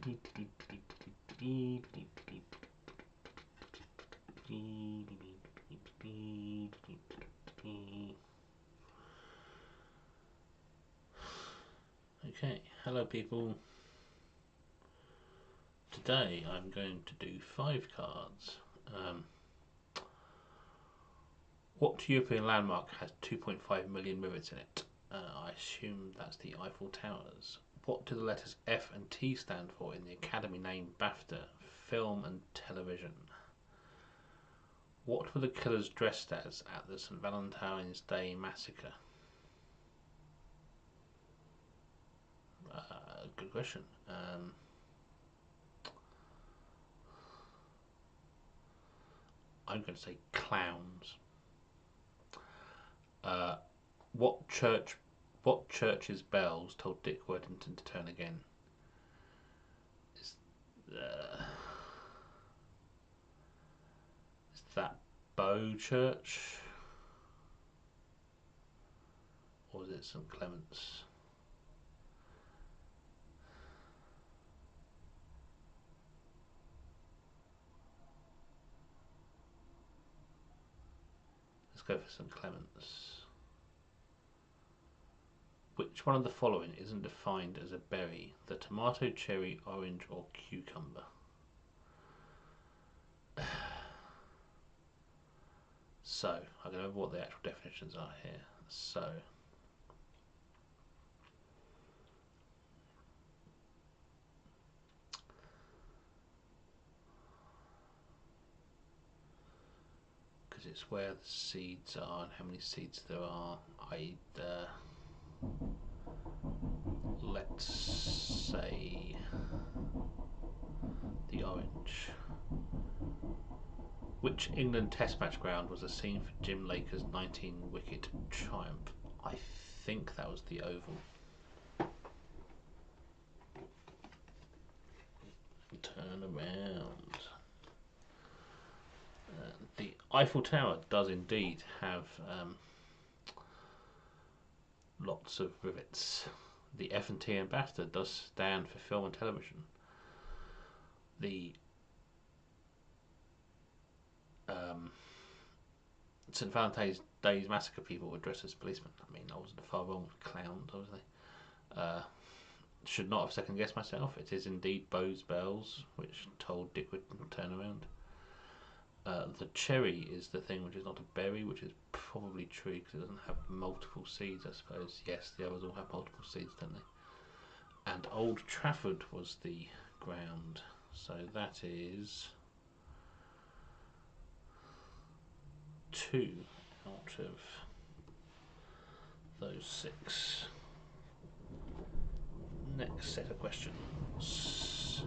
Okay, hello people. Today I'm going to do 5 cards. What European landmark has 2.5 million rivets in it? I assume that's the Eiffel Towers. What do the letters F and T stand for in the Academy name BAFTA, film and television? What were the killers dressed as at the St. Valentine's Day massacre? Good question. I'm going to say clowns. What church's bells told Dick Worthington to turn again? Is that Bow Church? Or is it St. Clement's? Let's go for St. Clement's. Which one of the following isn't defined as a berry? The tomato, cherry, orange or cucumber? So, I don't know what the actual definitions are here. So, because it's where the seeds are and how many seeds there are, let's say the orange. Which England Test match ground was the scene for Jim Laker's 19-wicket triumph? I think that was the Oval. Turn around. The Eiffel Tower does indeed have lots of rivets. The F&T and BAFTA does stand for film and television. The St. Valentine's Day's massacre people were dressed as policemen. I mean, I wasn't far wrong with clowns, obviously. Should not have second guessed myself. It is indeed Bow's bells, which told Dick would turn around. The cherry is the thing which is not a berry, which is probably true because it doesn't have multiple seeds, I suppose. Yes, the others all have multiple seeds, don't they? And Old Trafford was the ground. So that is 2 out of those 6. Next set of questions.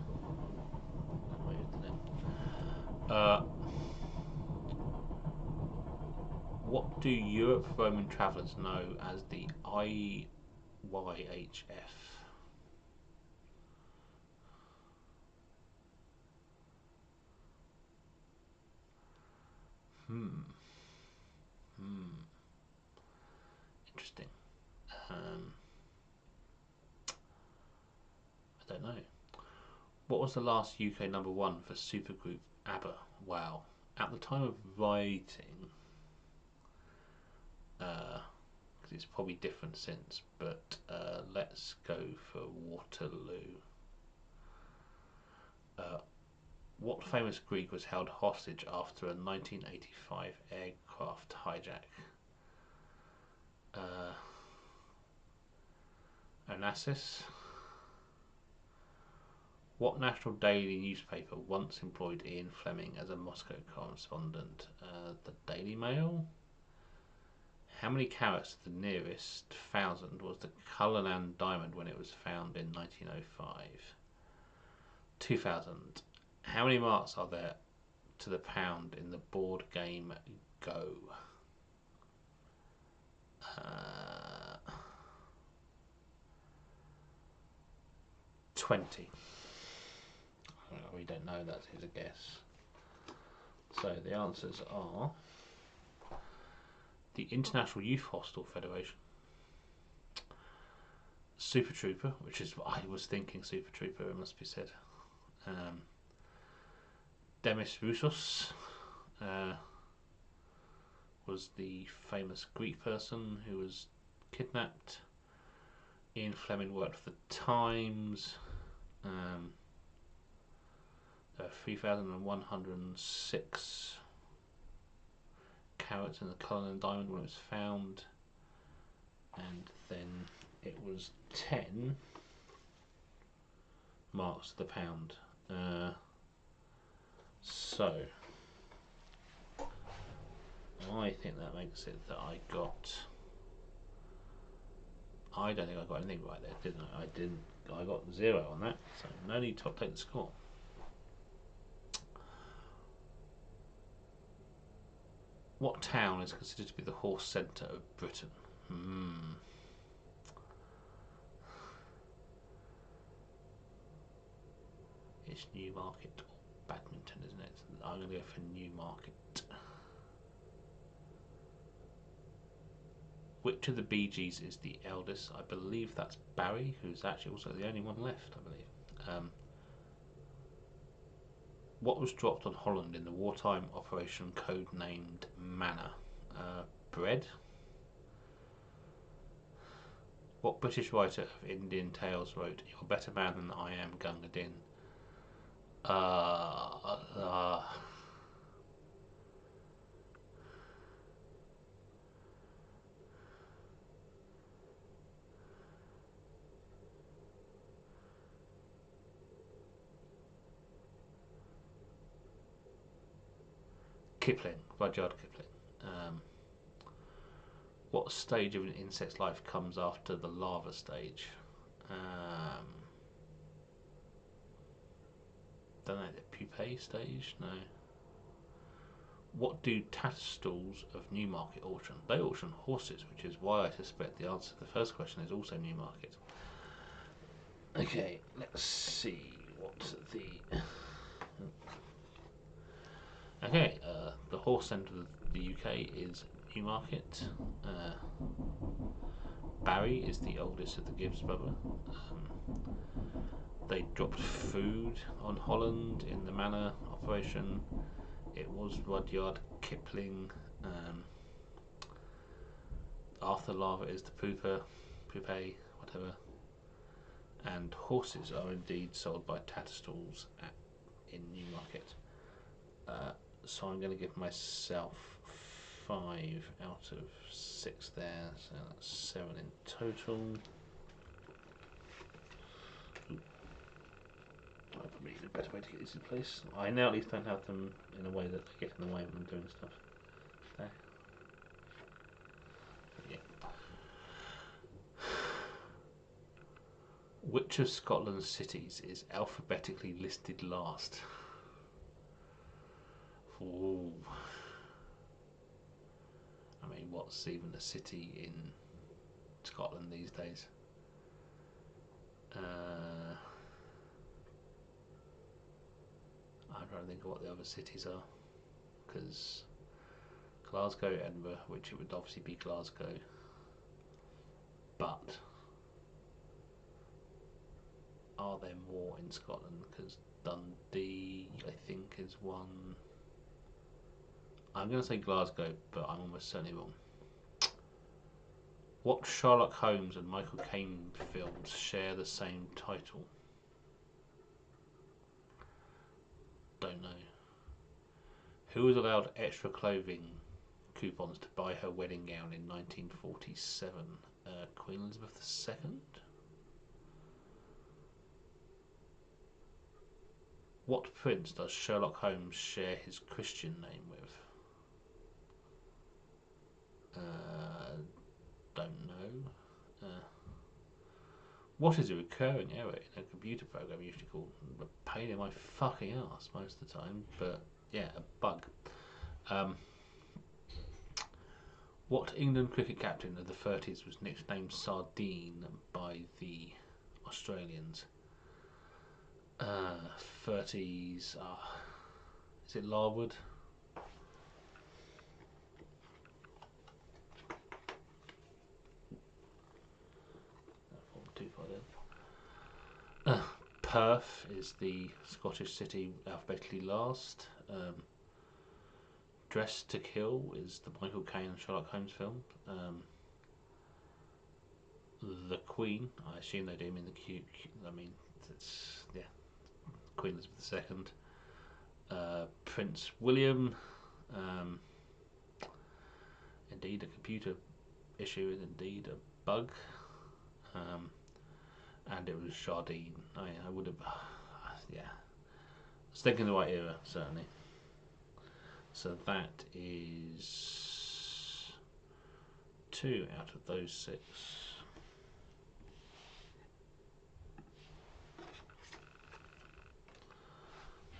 What do Europe Roman travellers know as the IYHF? Interesting. I don't know. What was the last UK #1 for supergroup ABBA? Wow. At the time of writing, because it's probably different since, but let's go for Waterloo. What famous Greek was held hostage after a 1985 aircraft hijack? Onassis. What national daily newspaper once employed Ian Fleming as a Moscow correspondent? The Daily Mail. How many carats to the nearest 1,000 was the Cullinan diamond when it was found in 1905? 2,000. How many marks are there to the pound in the board game Go? 20. We don't know, that is a guess. So the answers are the International Youth Hostel Federation, Super Trooper, which is what I was thinking. Super Trooper, it must be said. Demis Roussos was the famous Greek person who was kidnapped. Ian Fleming worked for the Times. There are 3,106 carats in the Cullinan diamond when it was found, and then it was 10 marks to the pound. So I think that makes it that I don't think I got anything right there, didn't I? I didn't. I got 0 on that, so no need to update the score. What town is considered to be the horse centre of Britain? It's Newmarket or Badminton, isn't it? I'm going to go for Newmarket. Which of the Bee Gees is the eldest? I believe that's Barry, who's actually also the only one left, I believe. What was dropped on Holland in the wartime operation code-named Manna? Bread? What British writer of Indian Tales wrote, "You're a better man than I am, Gunga Din"? Kipling, Rudyard Kipling. What stage of an insect's life comes after the larva stage? Don't know, the pupae stage? No. What do Tattersalls of Newmarket auction? They auction horses, which is why I suspect the answer to the first question is also Newmarket. Okay, let's see what the... Okay, the horse centre of the UK is Newmarket. Barry is the oldest of the Gibbs brothers. They dropped food on Holland in the Manor operation. It was Rudyard Kipling. Arthur Larva is the pupae, whatever. And horses are indeed sold by Tatterstalls in Newmarket. So I'm going to give myself 5 out of 6 there, so that's 7 in total. I probably need a better way to get these in place. I now at least don't have them in a way that they get in the way when I'm doing stuff. There. Yeah. Which of Scotland's cities is alphabetically listed last? Ooh. I mean, what's even a city in Scotland these days? I'm trying to think of what the other cities are, because Glasgow, Edinburgh, which it would obviously be Glasgow, but are there more in Scotland? Because Dundee, I think, is one. I'm going to say Glasgow, but I'm almost certainly wrong. What Sherlock Holmes and Michael Caine films share the same title? Don't know. Who was allowed extra clothing coupons to buy her wedding gown in 1947? Queen Elizabeth II? What prince does Sherlock Holmes share his Christian name with? Don't know. What is a recurring error in a computer program usually called? A pain in my fucking ass most of the time, but yeah, a bug. What England cricket captain of the 30s was nicknamed Sardine by the Australians? 30s. Is it Larwood? Perth is the Scottish city alphabetically last. Dress to Kill is the Michael Caine and Sherlock Holmes film. The Queen, I assume they do mean the Q. I mean, it's yeah, Queen Elizabeth II. Prince William. Indeed, a computer issue is indeed a bug. And it was Jardine. I would have, yeah. I was thinking the right era, certainly. So that is 2 out of those 6.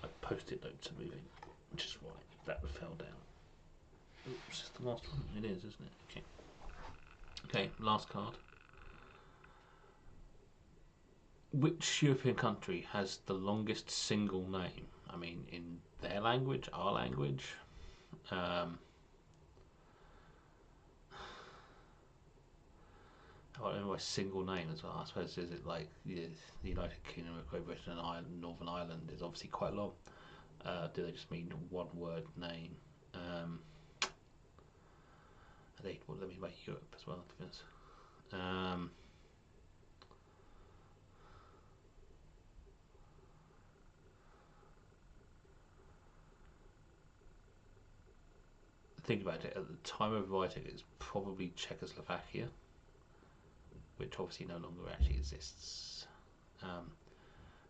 My post-it notes are moving, which is why that fell down. Oops, it's the last one. It is, isn't it? Okay. Okay, last card. Which European country has the longest single name? I mean, in their language, our language. I don't know a single name as well. I suppose is it like the United Kingdom of Great Britain and Ireland, Northern Ireland is obviously quite long. Do they just mean one word name? What do they mean by Europe as well? To be honest. Think about it, at the time of writing it's probably Czechoslovakia, which obviously no longer actually exists.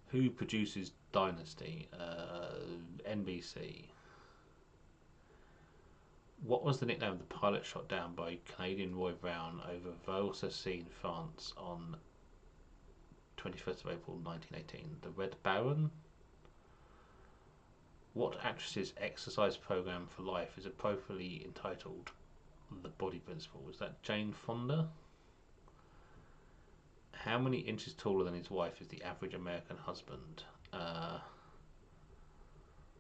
Who produces Dynasty? NBC. What was the nickname of the pilot shot down by Canadian Roy Brown over Vaux-sur-Seine, France on 21st of April 1918? The Red Baron? What actress's exercise program for life is appropriately entitled The Body Principle? Was that Jane Fonda? How many inches taller than his wife is the average American husband?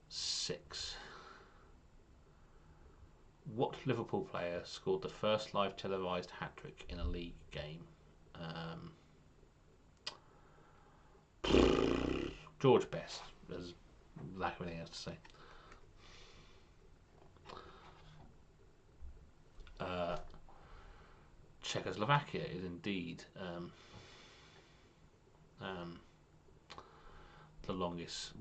6. What Liverpool player scored the first live televised hat-trick in a league game? George Best. There's lack of anything else to say. Czechoslovakia is indeed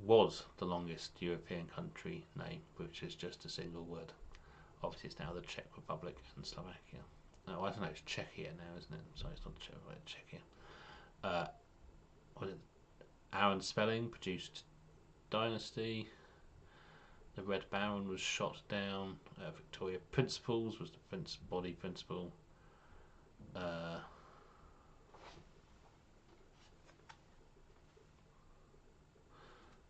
was the longest European country name, which is just a single word. Obviously, it's now the Czech Republic and Slovakia. No, I don't know. It's Czechia now, isn't it? Sorry, it's not Czech, right? Czechia. Was it Aaron Spelling produced Dynasty? The Red Baron was shot down. Victoria Principles was the body principle.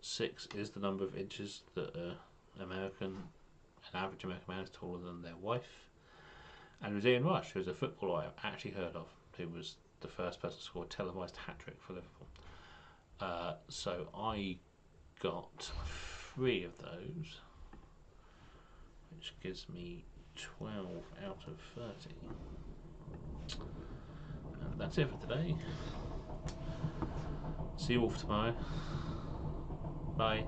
6 is the number of inches that an average American man is taller than their wife. And it was Ian Rush, who's a footballer I've actually heard of, who was the first person to score a televised hat-trick for Liverpool. So I got 3 of those, which gives me 12 out of 30. And that's it for today. See you all for tomorrow. Bye.